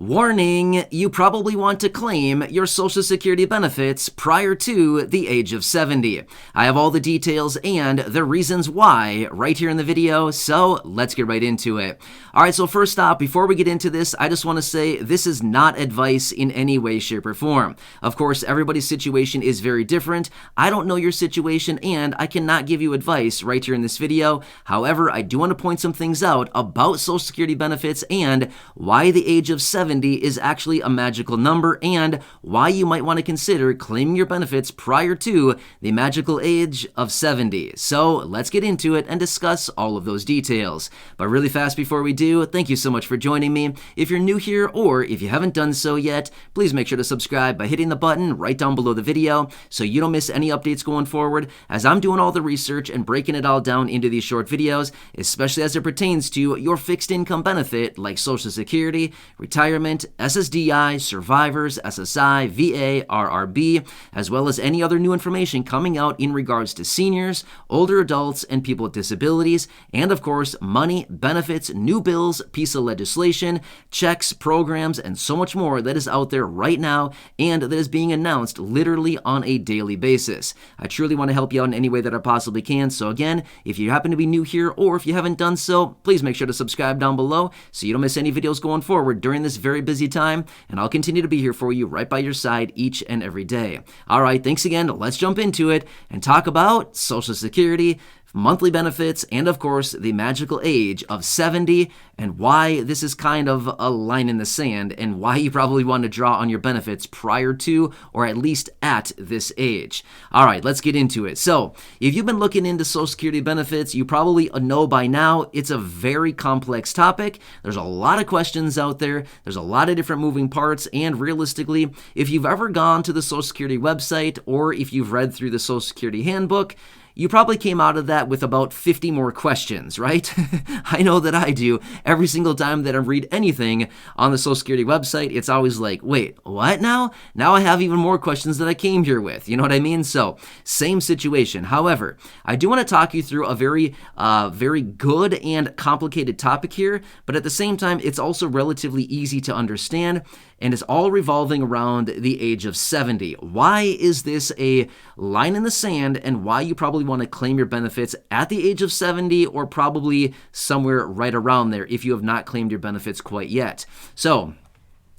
Warning, you probably want to claim your Social Security benefits prior to the age of 70. I have all the details and the reasons why right here in the video, so let's get right into it. Alright, so first off, before we get into this, I just want to say this is not advice in any way, shape, or form. Of course, everybody's situation is very different. I don't know your situation and I cannot give you advice right here in this video. However, I do want to point some things out about Social Security benefits and why the age of 70 is actually a magical number and why you might want to consider claiming your benefits prior to the magical age of 70. So let's get into it and discuss all of those details. But really fast before we do, thank you so much for joining me. If you're new here or if you haven't done so yet, please make sure to subscribe by hitting the button right down below the video so you don't miss any updates going forward as I'm doing all the research and breaking it all down into these short videos, especially as it pertains to your fixed income benefit like Social Security, retirement, SSDI, survivors, SSI, VA, RRB, as well as any other new information coming out in regards to seniors, older adults, and people with disabilities, and of course, money, benefits, new bills, piece of legislation, checks, programs, and so much more that is out there right now and that is being announced literally on a daily basis. I truly want to help you out in any way that I possibly can, so again, if you happen to be new here or if you haven't done so, please make sure to subscribe down below so you don't miss any videos going forward during this very busy time, and I'll continue to be here for you right by your side each and every day. All right, thanks again. Let's jump into it and talk about Social Security, monthly benefits, and of course, the magical age of 70 and why this is kind of a line in the sand and why you probably want to draw on your benefits prior to or at least at this age. All right, let's get into it. So if you've been looking into Social Security benefits, you probably know by now it's a very complex topic. There's a lot of questions out there. There's a lot of different moving parts, and realistically, if you've ever gone to the Social Security website or if you've read through the Social Security handbook, you probably came out of that with about 50 more questions, right? I know that I do. Every single time that I read anything on the Social Security website, it's always like, wait, what now? Now I have even more questions that I came here with. You know what I mean? So, same situation. However, I do want to talk you through a very good and complicated topic here, but at the same time, it's also relatively easy to understand, and it's all revolving around the age of 70. Why is this a line in the sand, and why you probably want to claim your benefits at the age of 70 or probably somewhere right around there if you have not claimed your benefits quite yet. So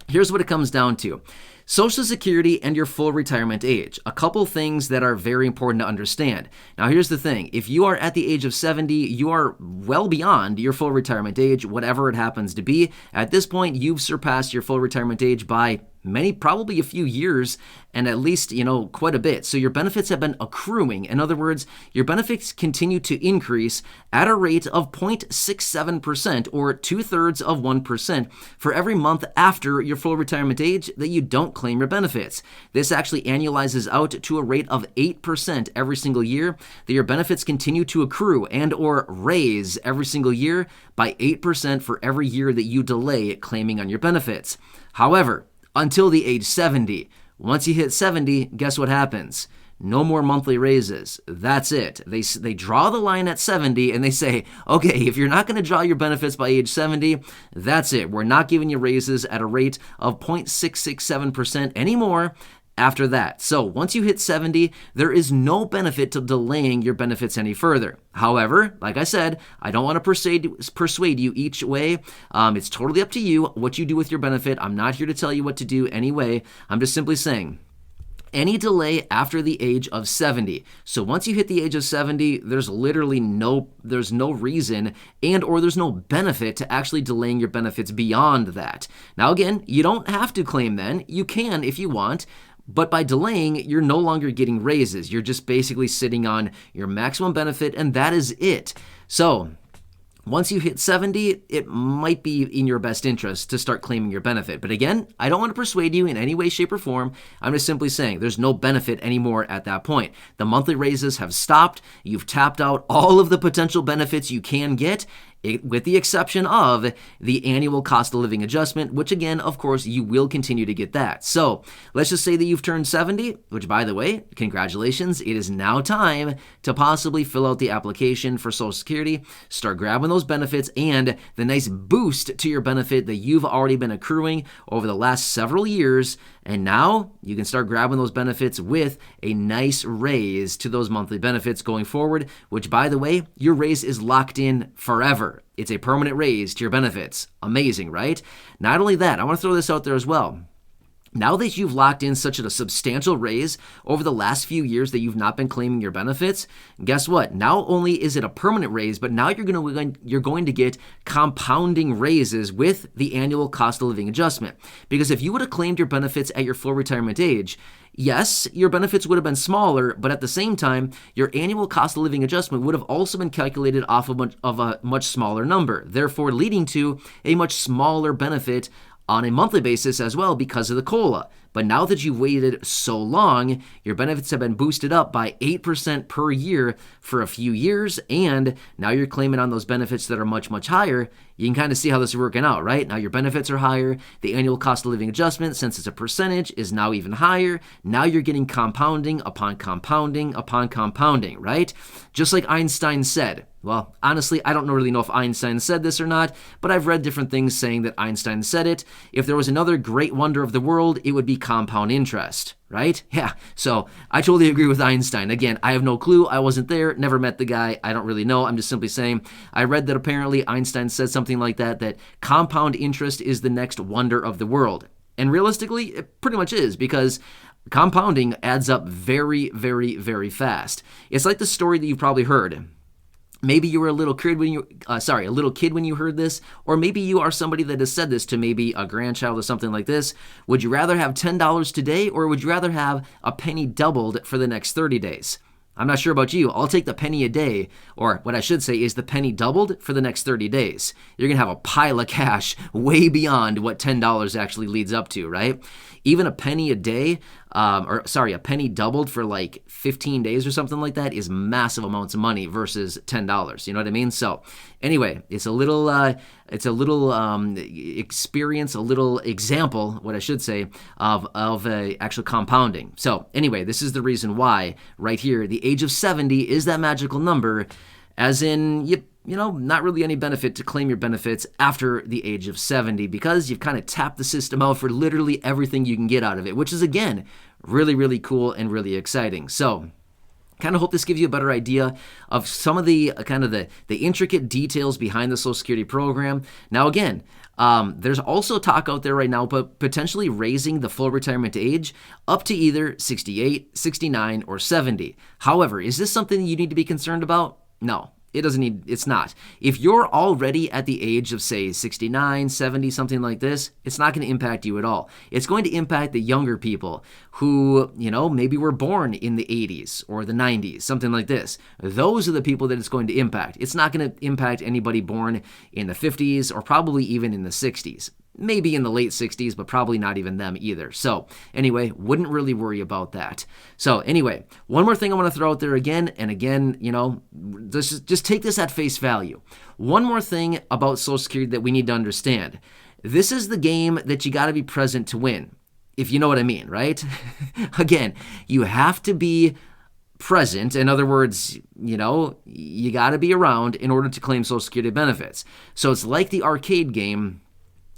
here's what it comes down to. Social Security and your full retirement age. A couple things that are very important to understand. Now, here's the thing. If you are at the age of 70, you are well beyond your full retirement age, whatever it happens to be. At this point, you've surpassed your full retirement age by probably a few years, and at least, quite a bit. So your benefits have been accruing. In other words, your benefits continue to increase at a rate of 0.67% or 2/3 of 1% for every month after your full retirement age that you don't claim your benefits. This actually annualizes out to a rate of 8% every single year that your benefits continue to accrue and or raise every single year by 8% for every year that you delay claiming on your benefits. However, until the age 70. Once you hit 70, guess what happens? No more monthly raises. That's it. They draw the line at 70 and they say, okay, if you're not going to draw your benefits by age 70, that's it. We're not giving you raises at a rate of 0.667% anymore after that. So once you hit 70, there is no benefit to delaying your benefits any further. However, like I said, I don't want to persuade you each way. It's totally up to you what you do with your benefit. I'm not here to tell you what to do anyway. I'm just simply saying, any delay after the age of 70. So once you hit the age of 70, there's literally no reason and or there's no benefit to actually delaying your benefits beyond that. Now again, you don't have to claim then. You can if you want. But by delaying, you're no longer getting raises. You're just basically sitting on your maximum benefit, and that is it. So once you hit 70, it might be in your best interest to start claiming your benefit. But again, I don't want to persuade you in any way, shape, or form. I'm just simply saying there's no benefit anymore at that point. The monthly raises have stopped. You've tapped out all of the potential benefits you can get. with the exception of the annual cost of living adjustment, which again, of course, you will continue to get that. So let's just say that you've turned 70, which by the way, congratulations, it is now time to possibly fill out the application for Social Security, start grabbing those benefits and the nice boost to your benefit that you've already been accruing over the last several years. And now you can start grabbing those benefits with a nice raise to those monthly benefits going forward, which by the way, your raise is locked in forever. It's a permanent raise to your benefits. Amazing, right? Not only that, I want to throw this out there as well. Now that you've locked in such a substantial raise over the last few years that you've not been claiming your benefits, guess what? Not only is it a permanent raise, but now you're going to get compounding raises with the annual cost of living adjustment. Because if you would have claimed your benefits at your full retirement age, yes, your benefits would have been smaller, but at the same time, your annual cost of living adjustment would have also been calculated off of a much smaller number, therefore leading to a much smaller benefit on a monthly basis as well because of the COLA. But now that you've waited so long, your benefits have been boosted up by 8% per year for a few years, and now you're claiming on those benefits that are much, much higher. You can kind of see how this is working out, right? Now your benefits are higher. The annual cost of living adjustment, since it's a percentage, is now even higher. Now you're getting compounding upon compounding upon compounding, right? Just like Einstein said. Well, honestly, I don't really know if Einstein said this or not, but I've read different things saying that Einstein said it. If there was another great wonder of the world, it would be compound interest, right? Yeah, so I totally agree with Einstein. Again, I have no clue. I wasn't there, never met the guy. I don't really know. I'm just simply saying I read that apparently Einstein said something like that compound interest is the next wonder of the world. And realistically, it pretty much is, because compounding adds up very, very, very fast. It's like the story that you've probably heard. Maybe you were a little kid when you heard this, or maybe you are somebody that has said this to maybe a grandchild or something like this. Would you rather have $10 today, or would you rather have a penny doubled for the next 30 days? I'm not sure about you. I'll take the penny a day, or what I should say is the penny doubled for the next 30 days. You're going to have a pile of cash way beyond what $10 actually leads up to, right? Even a penny a day, a penny doubled for like 15 days or something like that is massive amounts of money versus $10. You know what I mean? So anyway, it's a little experience, a little example, what I should say, of actual compounding. So anyway, this is the reason why right here, the age of 70 is that magical number, as in not really any benefit to claim your benefits after the age of 70, because you've kind of tapped the system out for literally everything you can get out of it, which is, again, really, really cool and really exciting. So kind of hope this gives you a better idea of some of the the intricate details behind the Social Security program. Now, again, there's also talk out there right now about potentially raising the full retirement age up to either 68, 69, or 70. However, is this something you need to be concerned about? No. It's not. If you're already at the age of, say, 69, 70, something like this, it's not going to impact you at all. It's going to impact the younger people who, maybe were born in the 80s or the 90s, something like this. Those are the people that it's going to impact. It's not going to impact anybody born in the 50s or probably even in the 60s. Maybe in the late 60s, but probably not even them either. So anyway, wouldn't really worry about that. So anyway, one more thing I want to throw out there again, just take this at face value. One more thing about Social Security that we need to understand. This is the game that you got to be present to win, if you know what I mean, right? Again, you have to be present. In other words, you got to be around in order to claim Social Security benefits. So it's like the arcade game.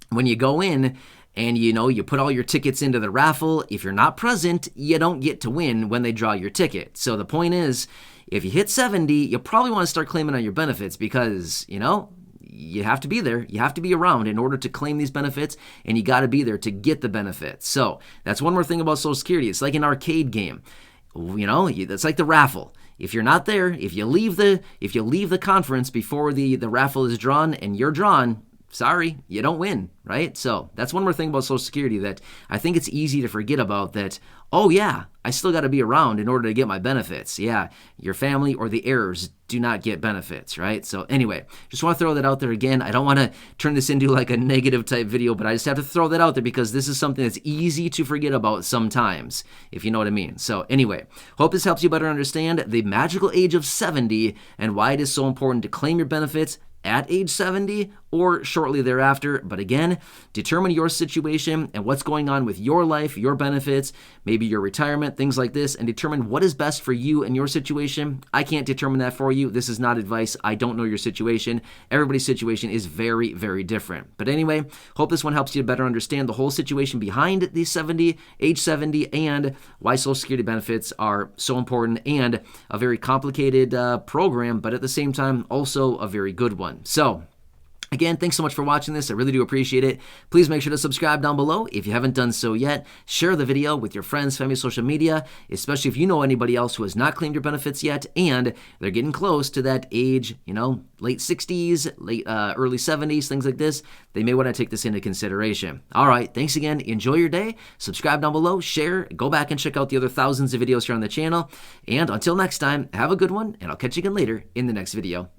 When you go in and you put all your tickets into the raffle, if you're not present, you don't get to win when they draw your ticket. So the point is, if you hit 70, you probably want to start claiming on your benefits because, you have to be there. You have to be around in order to claim these benefits, and you got to be there to get the benefits. So that's one more thing about Social Security. It's like an arcade game. It's like the raffle. If you're not there, if you leave the conference before the raffle is drawn and you're drawn, sorry, you don't win, right? So that's one more thing about Social Security that I think it's easy to forget about, that, oh yeah, I still got to be around in order to get my benefits. Yeah, your family or the heirs do not get benefits, right? So anyway, just want to throw that out there again. I don't want to turn this into like a negative type video, but I just have to throw that out there because this is something that's easy to forget about sometimes, if you know what I mean. So anyway, hope this helps you better understand the magical age of 70 and why it is so important to claim your benefits at age 70 or shortly thereafter. But again, determine your situation and what's going on with your life, your benefits, maybe your retirement, things like this, and determine what is best for you and your situation. I can't determine that for you. This is not advice. I don't know your situation. Everybody's situation is very, very different. But anyway, hope this one helps you to better understand the whole situation behind the age 70, and why Social Security benefits are so important and a very complicated program, but at the same time, also a very good one. So, again, thanks so much for watching this. I really do appreciate it. Please make sure to subscribe down below if you haven't done so yet. Share the video with your friends, family, social media, especially if you know anybody else who has not claimed your benefits yet and they're getting close to that age, late 60s, early 70s, things like this. They may want to take this into consideration. All right, thanks again. Enjoy your day. Subscribe down below, share, go back and check out the other thousands of videos here on the channel. And until next time, have a good one, and I'll catch you again later in the next video.